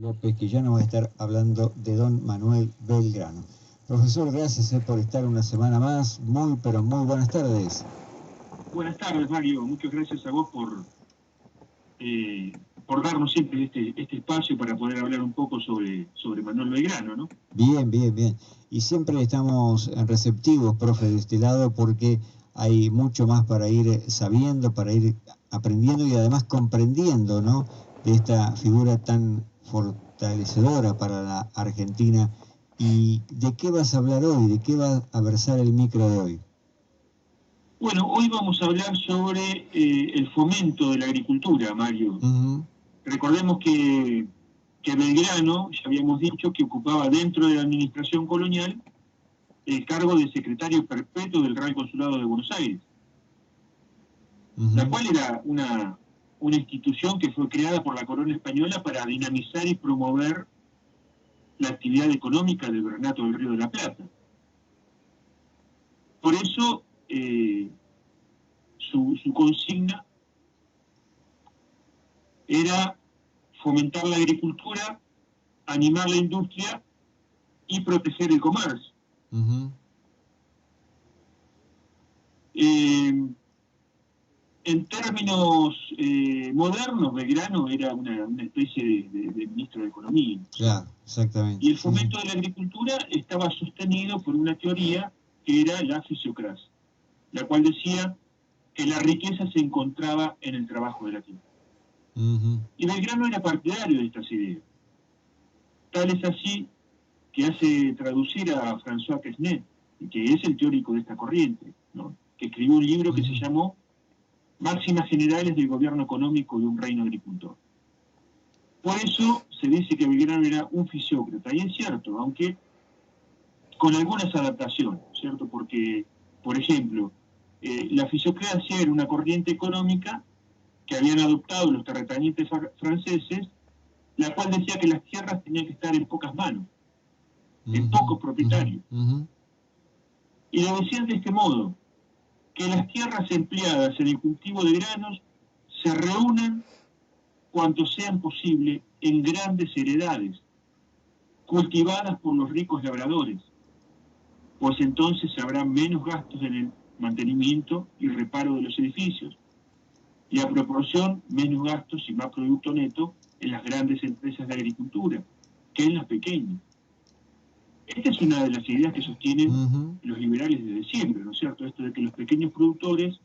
López, que ya nos va a estar hablando de don Manuel Belgrano. Profesor, gracias por estar una semana más. Muy, pero muy buenas tardes. Buenas tardes, Mario. Muchas gracias a vos por darnos siempre este espacio para poder hablar un poco sobre Manuel Belgrano, ¿no? Bien, bien, bien. Y siempre estamos receptivos, profe, de este lado, porque hay mucho más para ir sabiendo, para ir aprendiendo y además comprendiendo, ¿no? De esta figura tan fortalecedora para la Argentina. ¿Y de qué vas a hablar hoy? ¿De qué va a versar el micro de hoy? Bueno, hoy vamos a hablar sobre el fomento de la agricultura, Mario. Uh-huh. Recordemos que Belgrano, ya habíamos dicho, que ocupaba dentro de la administración colonial el cargo de secretario perpetuo del Real Consulado de Buenos Aires, la cual era una institución que fue creada por la corona española para dinamizar y promover la actividad económica del Virreinato del Río de la Plata. Por eso, su consigna era fomentar la agricultura, animar la industria y proteger el comercio. Uh-huh. En términos modernos, Belgrano era una especie de ministro de Economía. Claro, exactamente. Y el fomento de la agricultura estaba sostenido por una teoría que era la fisiocracia, la cual decía que la riqueza se encontraba en el trabajo de la tierra. Uh-huh. Y Belgrano era partidario de estas ideas. Tal es así que hace traducir a François Quesnay, que es el teórico de esta corriente, ¿no? Que escribió un libro que se llamó Máximas Generales del Gobierno Económico de un Reino Agricultor. Por eso se dice que Belgrano era un fisiócrata, y es cierto, aunque con algunas adaptaciones, ¿cierto? Porque, por ejemplo, la fisiocracia era una corriente económica que habían adoptado los terratenientes franceses, la cual decía que las tierras tenían que estar en pocas manos, en pocos propietarios. Y lo decían de este modo, que las tierras empleadas en el cultivo de granos se reúnan cuanto sean posible en grandes heredades, cultivadas por los ricos labradores, pues entonces habrá menos gastos en el mantenimiento y reparo de los edificios, y a proporción menos gastos y más producto neto en las grandes empresas de agricultura que en las pequeñas. Esta es una de las ideas que sostienen los liberales desde siempre, ¿no es cierto? Esto de que los pequeños productores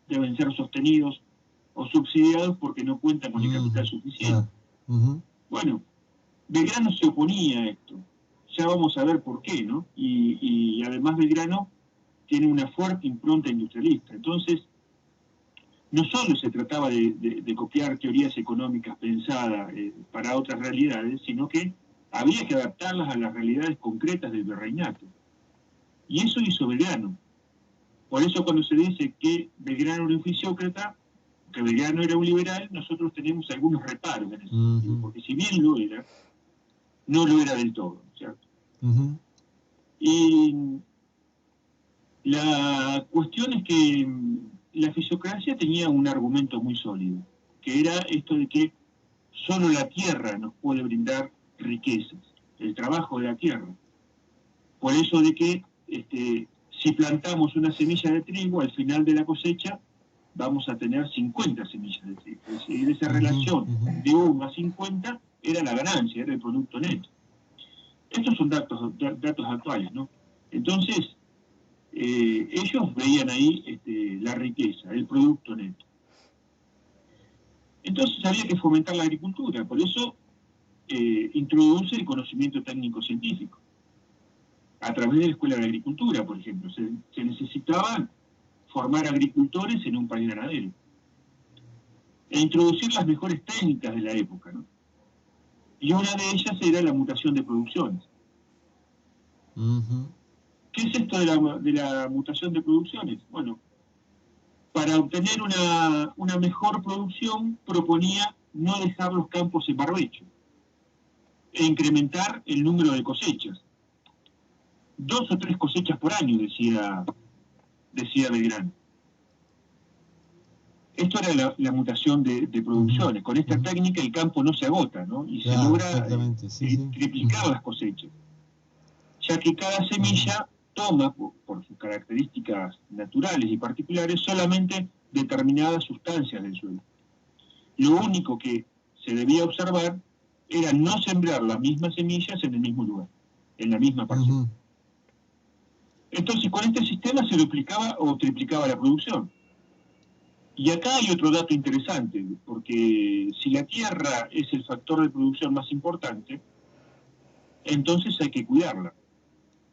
deben ser sostenidos o subsidiados porque no cuentan con el capital suficiente. Bueno, Belgrano se oponía a esto. Ya vamos a ver por qué, ¿no? Y además Belgrano tiene una fuerte impronta industrialista. Entonces, no solo se trataba de copiar teorías económicas pensadas para otras realidades, sino que había que adaptarlas a las realidades concretas del virreinato. Y eso hizo Belgrano. Por eso cuando se dice que Belgrano era un fisiócrata, que Belgrano era un liberal, nosotros tenemos algunos reparos en ese sentido, porque si bien lo era, no lo era del todo, ¿cierto? Y la cuestión es que la fisiocracia tenía un argumento muy sólido, que era esto de que solo la tierra nos puede brindar riquezas, el trabajo de la tierra. Por eso de que si plantamos una semilla de trigo, al final de la cosecha vamos a tener 50 semillas de trigo. Es decir, esa relación de 1 a 50 era la ganancia, era el producto neto. Estos son datos actuales, ¿no? Entonces, ellos veían ahí la riqueza, el producto neto. Entonces había que fomentar la agricultura, por eso introduce el conocimiento técnico-científico. A través de la Escuela de Agricultura, por ejemplo, se necesitaba formar agricultores en un país ganadero e introducir las mejores técnicas de la época, ¿no? Y una de ellas era la mutación de producciones. ¿Qué es esto de la mutación de producciones? Bueno, para obtener una mejor producción proponía no dejar los campos en barbecho e incrementar el número de cosechas. 2 o 3 cosechas por año, decía Belgrano. Esto era la mutación de producciones. Con esta técnica el campo no se agota, ¿no? Y se logra triplicar las cosechas, ya que cada semilla toma, por sus características naturales y particulares, solamente determinadas sustancias del suelo. Lo único que se debía observar era no sembrar las mismas semillas en el mismo lugar, en la misma parcela. Entonces, con este sistema se duplicaba o triplicaba la producción. Y acá hay otro dato interesante, porque si la tierra es el factor de producción más importante, entonces hay que cuidarla.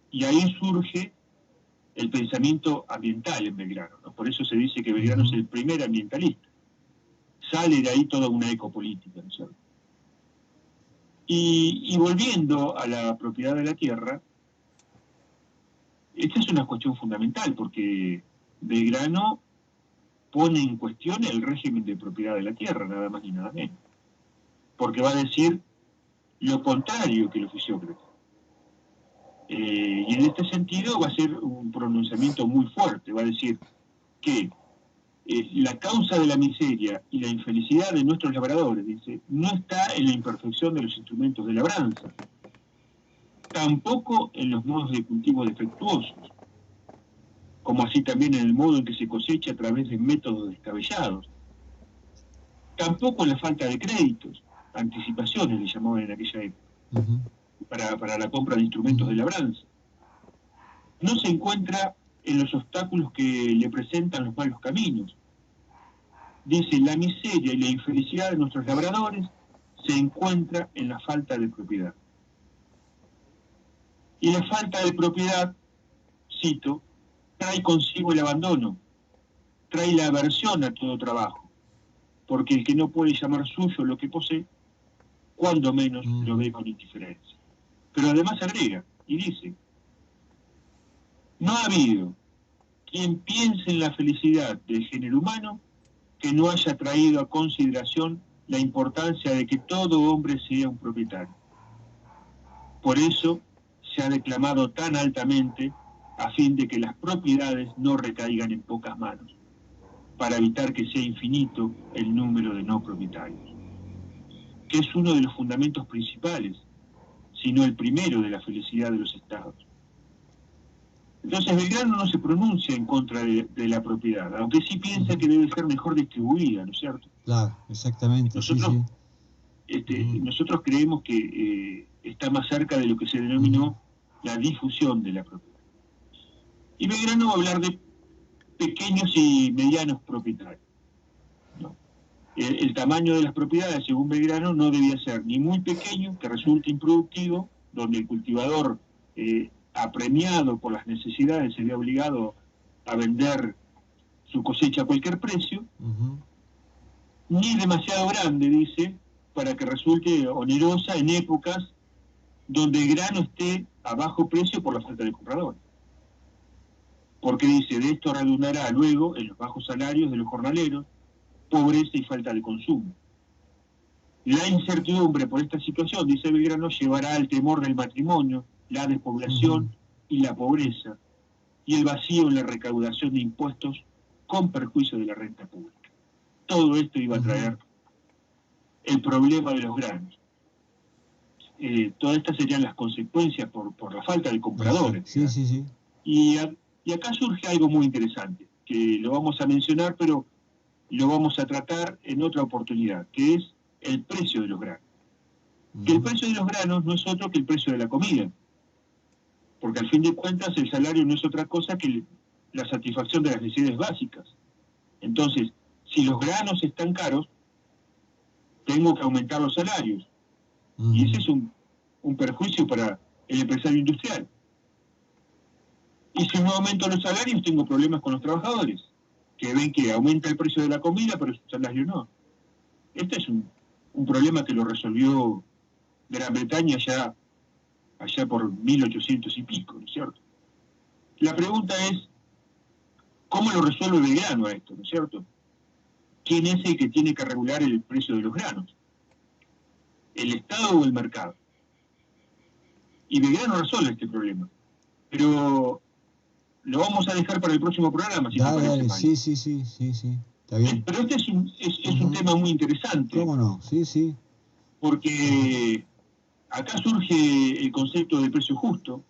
Y ahí surge el pensamiento ambiental en Belgrano, ¿no? Por eso se dice que Belgrano es el primer ambientalista. Sale de ahí toda una ecopolítica, ¿no es cierto? Y volviendo a la propiedad de la tierra, esta es una cuestión fundamental, porque Belgrano pone en cuestión el régimen de propiedad de la tierra, nada más ni nada menos. Porque va a decir lo contrario que lo Fisiócrates. Y en este sentido va a ser un pronunciamiento muy fuerte, va a decir que la causa de la miseria y la infelicidad de nuestros labradores, dice, no está en la imperfección de los instrumentos de labranza, tampoco en los modos de cultivo defectuosos, como así también en el modo en que se cosecha a través de métodos descabellados, tampoco en la falta de créditos, anticipaciones le llamaban en aquella época, para la compra de instrumentos de labranza. No se encuentra en los obstáculos que le presentan los malos caminos. Dice, la miseria y la infelicidad de nuestros labradores se encuentra en la falta de propiedad. Y la falta de propiedad, cito, trae consigo el abandono, trae la aversión a todo trabajo, porque el que no puede llamar suyo lo que posee, cuando menos lo ve con indiferencia. Pero además agrega, y dice, no ha habido quien piense en la felicidad del género humano que no haya traído a consideración la importancia de que todo hombre sea un propietario. Por eso se ha declamado tan altamente a fin de que las propiedades no recaigan en pocas manos, para evitar que sea infinito el número de no propietarios, que es uno de los fundamentos principales, sino el primero de la felicidad de los estados. Entonces Belgrano no se pronuncia en contra de la propiedad, aunque sí piensa que debe ser mejor distribuida, ¿no es cierto? Claro, exactamente. Nosotros creemos que está más cerca de lo que se denominó la difusión de la propiedad. Y Belgrano va a hablar de pequeños y medianos propietarios, ¿no? El tamaño de las propiedades, según Belgrano, no debía ser ni muy pequeño, que resulte improductivo, donde el cultivador apremiado por las necesidades se ve obligado a vender su cosecha a cualquier precio, ni demasiado grande, dice, para que resulte onerosa en épocas donde el grano esté a bajo precio por la falta de compradores. Porque dice, de esto redundará luego en los bajos salarios de los jornaleros, pobreza y falta de consumo. La incertidumbre por esta situación, dice Belgrano, llevará al temor del matrimonio, la despoblación y la pobreza, y el vacío en la recaudación de impuestos con perjuicio de la renta pública. Todo esto iba a traer el problema de los granos. Todas estas serían las consecuencias por la falta de compradores. Sí. Y acá surge algo muy interesante, que lo vamos a mencionar, pero lo vamos a tratar en otra oportunidad, que es el precio de los granos. Que el precio de los granos no es otro que el precio de la comida, porque al fin de cuentas el salario no es otra cosa que la satisfacción de las necesidades básicas. Entonces, si los granos están caros, tengo que aumentar los salarios. Y ese es un perjuicio para el empresario industrial. Y si no aumento los salarios, tengo problemas con los trabajadores, que ven que aumenta el precio de la comida, pero su salario no. Este es un problema que lo resolvió Gran Bretaña allá por 1800 y pico, ¿no es cierto? La pregunta es, ¿cómo lo resuelve Belgrano a esto, ¿no es cierto? ¿Quién es el que tiene que regular el precio de los granos? ¿El Estado o el mercado? Y Belgrano resuelve este problema. Pero lo vamos a dejar para el próximo programa, si te parece. Sí. está bien. Pero este es un tema muy interesante. ¿Cómo no? Sí, sí. Porque acá surge el concepto de precio justo.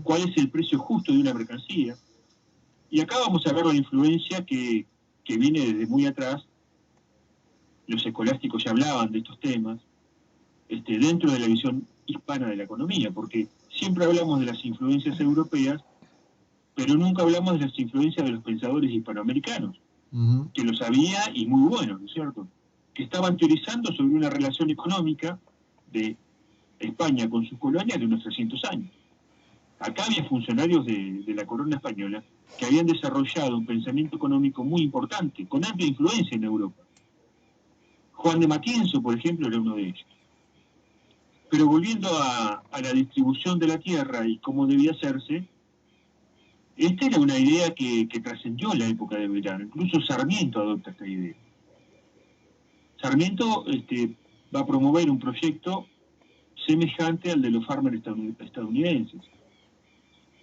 ¿Cuál es el precio justo de una mercancía? Y acá vamos a ver la influencia que viene desde muy atrás. Los escolásticos ya hablaban de estos temas, dentro de la visión hispana de la economía, porque siempre hablamos de las influencias europeas, pero nunca hablamos de las influencias de los pensadores hispanoamericanos, que los había y muy buenos, ¿no es cierto? Que estaban teorizando sobre una relación económica de España con sus colonias de unos 300 años. Acá había funcionarios de la corona española que habían desarrollado un pensamiento económico muy importante, con amplia influencia en Europa. Juan de Matienzo, por ejemplo, era uno de ellos. Pero volviendo a la distribución de la tierra y cómo debía hacerse, esta era una idea que trascendió la época de Belgrano. Incluso Sarmiento adopta esta idea. Sarmiento va a promover un proyecto semejante al de los farmers estadounidenses.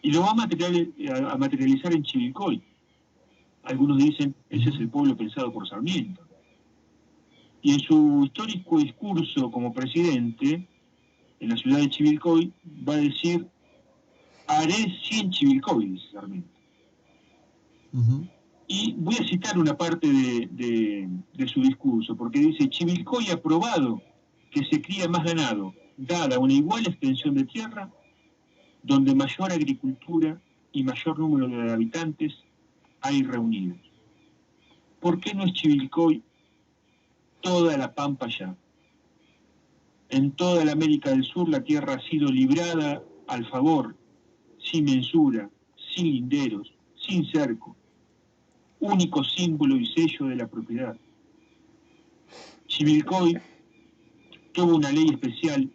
Y lo va a materializar en Chivilcoy. Algunos dicen, ese es el pueblo pensado por Sarmiento. Y en su histórico discurso como presidente, en la ciudad de Chivilcoy, va a decir, haré 100 Chivilcoy, dice Sarmiento. Y voy a citar una parte de su discurso, porque dice, Chivilcoy ha probado que se cría más ganado, dada una igual extensión de tierra, donde mayor agricultura y mayor número de habitantes hay reunidos. ¿Por qué no es Chivilcoy toda la pampa ya? En toda la América del Sur la tierra ha sido librada al favor, sin mensura, sin linderos, sin cerco, único símbolo y sello de la propiedad. Chivilcoy tuvo una ley especial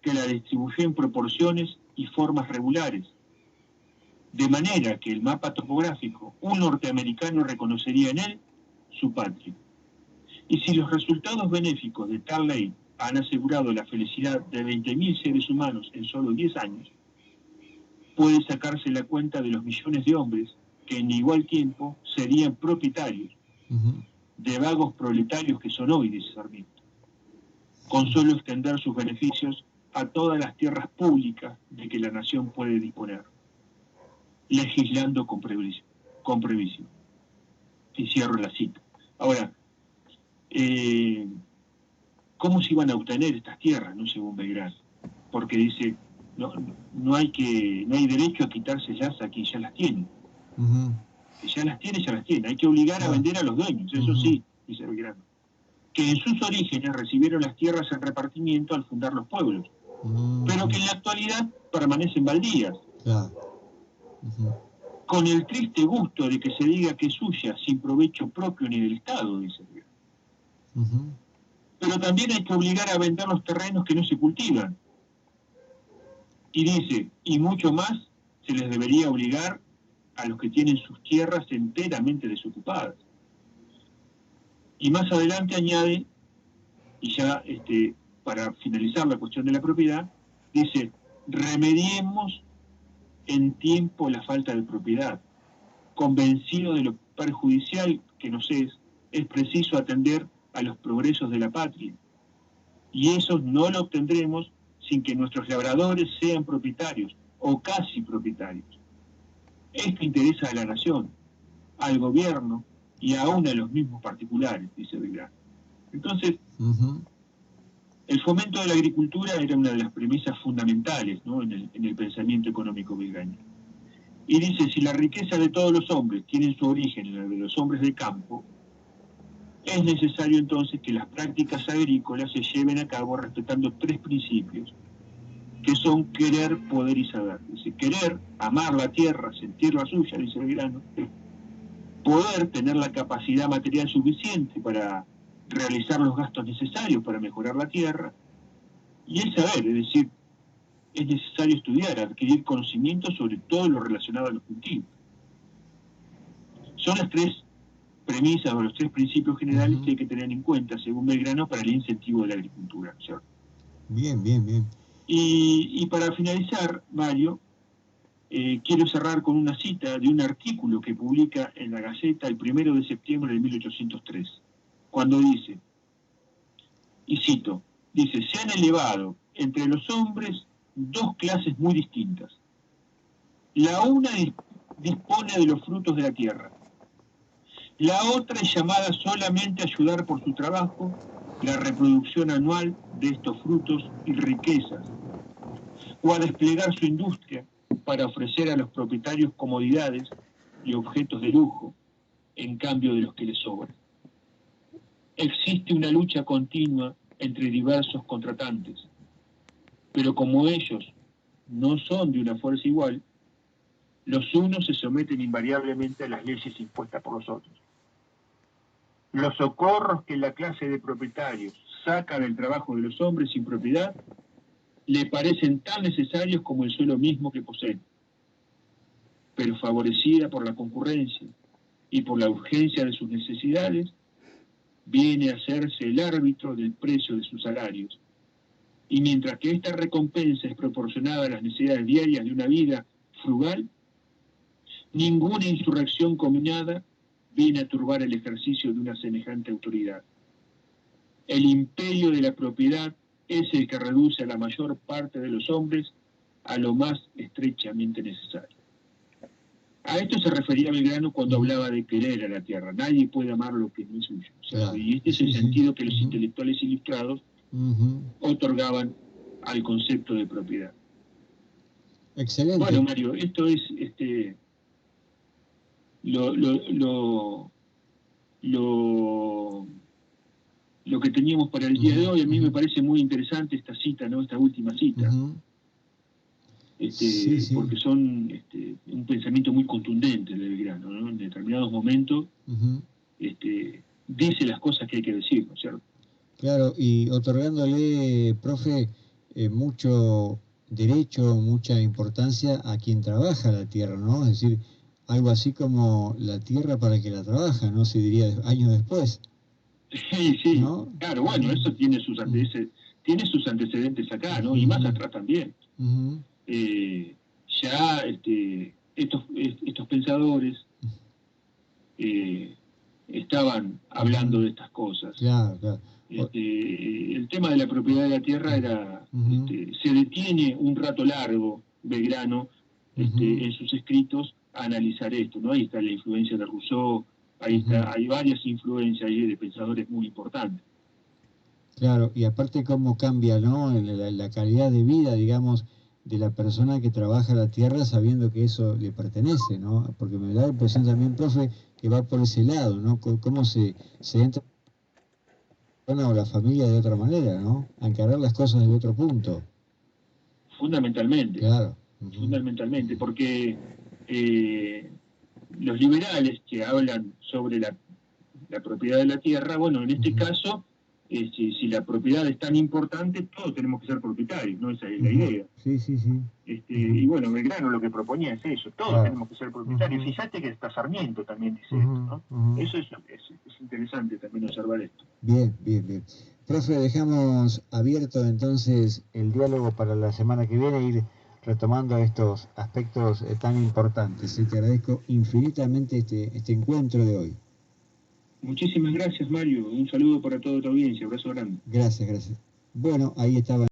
que la distribuyó en proporciones y formas regulares, de manera que el mapa topográfico, un norteamericano reconocería en él su patria. Y si los resultados benéficos de tal ley han asegurado la felicidad de 20.000 seres humanos en solo 10 años, puede sacarse la cuenta de los millones de hombres que en igual tiempo serían propietarios de vagos proletarios que son hoy, dice Sarmiento, con solo extender sus beneficios a todas las tierras públicas de que la nación puede disponer, legislando con previsión. Y cierro la cita. Ahora, ¿cómo se iban a obtener estas tierras, no, según Belgrano? Porque dice, no hay derecho a quitárselas a quien ya las tiene. Que ya las tiene. Hay que obligar a vender a los dueños, eso sí, dice Belgrano. Que en sus orígenes recibieron las tierras en repartimiento al fundar los pueblos, pero que en la actualidad permanecen baldías. Con el triste gusto de que se diga que es suya sin provecho propio ni del Estado, dice Belgrano. Pero también hay que obligar a vender los terrenos que no se cultivan. Y dice, y mucho más se les debería obligar a los que tienen sus tierras enteramente desocupadas. Y más adelante añade, y ya para finalizar la cuestión de la propiedad, dice, remediemos en tiempo la falta de propiedad. Convencido de lo perjudicial que nos es preciso atender a los progresos de la patria. Y eso no lo obtendremos sin que nuestros labradores sean propietarios o casi propietarios. Esto interesa a la nación, al gobierno y aún a los mismos particulares, dice Belgrano. Entonces, el fomento de la agricultura era una de las premisas fundamentales, ¿no?, en el pensamiento económico belgrano. Y dice, si la riqueza de todos los hombres tiene su origen en la de los hombres de campo, es necesario entonces que las prácticas agrícolas se lleven a cabo respetando 3 principios, que son querer, poder y saber. Dice, querer, amar la tierra, sentirla suya, dice Belgrano. Poder, tener la capacidad material suficiente para realizar los gastos necesarios para mejorar la tierra. Y el saber, es decir, es necesario estudiar, adquirir conocimientos sobre todo lo relacionado a los cultivos. Son las 3 premisas o los 3 principios generales que hay que tener en cuenta, según Belgrano, para el incentivo de la agricultura, ¿cierto? Bien. Y para finalizar, Mario, quiero cerrar con una cita de un artículo que publica en la Gaceta el 1 de septiembre de 1803, cuando dice, y cito, dice, se han elevado entre los hombres dos clases muy distintas. La una dispone de los frutos de la tierra. La otra es llamada solamente a ayudar por su trabajo la reproducción anual de estos frutos y riquezas, o a desplegar su industria para ofrecer a los propietarios comodidades y objetos de lujo en cambio de los que les sobran. Existe una lucha continua entre diversos contratantes, pero como ellos no son de una fuerza igual, los unos se someten invariablemente a las leyes impuestas por los otros. Los socorros que la clase de propietarios saca del trabajo de los hombres sin propiedad le parecen tan necesarios como el suelo mismo que poseen, pero favorecida por la concurrencia y por la urgencia de sus necesidades, viene a hacerse el árbitro del precio de sus salarios. Y mientras que esta recompensa es proporcionada a las necesidades diarias de una vida frugal, ninguna insurrección combinada viene a turbar el ejercicio de una semejante autoridad. El imperio de la propiedad es el que reduce a la mayor parte de los hombres a lo más estrechamente necesario. A esto se refería Belgrano cuando hablaba de querer a la tierra. Nadie puede amar lo que no es suyo. Claro. Y este es el sentido que los intelectuales ilustrados otorgaban al concepto de propiedad. Excelente. Bueno, Mario, esto es lo que teníamos para el día de hoy. A mí me parece muy interesante esta cita, ¿no? Esta última cita. Porque son un pensamiento muy contundente de Belgrano, ¿no? En determinados momentos dice las cosas que hay que decir, ¿no es cierto? Claro, y otorgándole, profe, mucho derecho, mucha importancia a quien trabaja la tierra, ¿no? Es decir, algo así como la tierra para el que la trabaja, ¿no? Se diría años después. Sí, ¿no? Claro, bueno, eso tiene sus antecedentes acá, ¿no? Y más atrás también. Ya estos pensadores estaban hablando de estas cosas. Claro. El tema de la propiedad de la tierra era, se detiene un rato largo, Belgrano, en sus escritos, a analizar esto, ¿no? Ahí está la influencia de Rousseau, hay varias influencias ahí de pensadores muy importantes. Claro, y aparte cómo cambia, ¿no? La calidad de vida, digamos, de la persona que trabaja la tierra sabiendo que eso le pertenece, ¿no? Porque me da la impresión también, profe, que va por ese lado, ¿no? Cómo se entra o la familia de otra manera, ¿no? A encarar las cosas de otro punto. Fundamentalmente. Claro. Fundamentalmente, porque los liberales que hablan sobre la propiedad de la tierra, bueno, en este caso, si la propiedad es tan importante, todos tenemos que ser propietarios, ¿no? Esa es la idea. Sí. Y bueno, Belgrano lo que proponía es eso, todos tenemos que ser propietarios. Fíjate que hasta Sarmiento también dice esto, ¿no? Eso es interesante también observar esto. Bien. Profe, dejamos abierto entonces el diálogo para la semana que viene, ir retomando estos aspectos tan importantes. Te agradezco infinitamente este encuentro de hoy. Muchísimas gracias, Mario. Un saludo para toda tu audiencia. Abrazo grande. Gracias. Bueno, ahí estaba.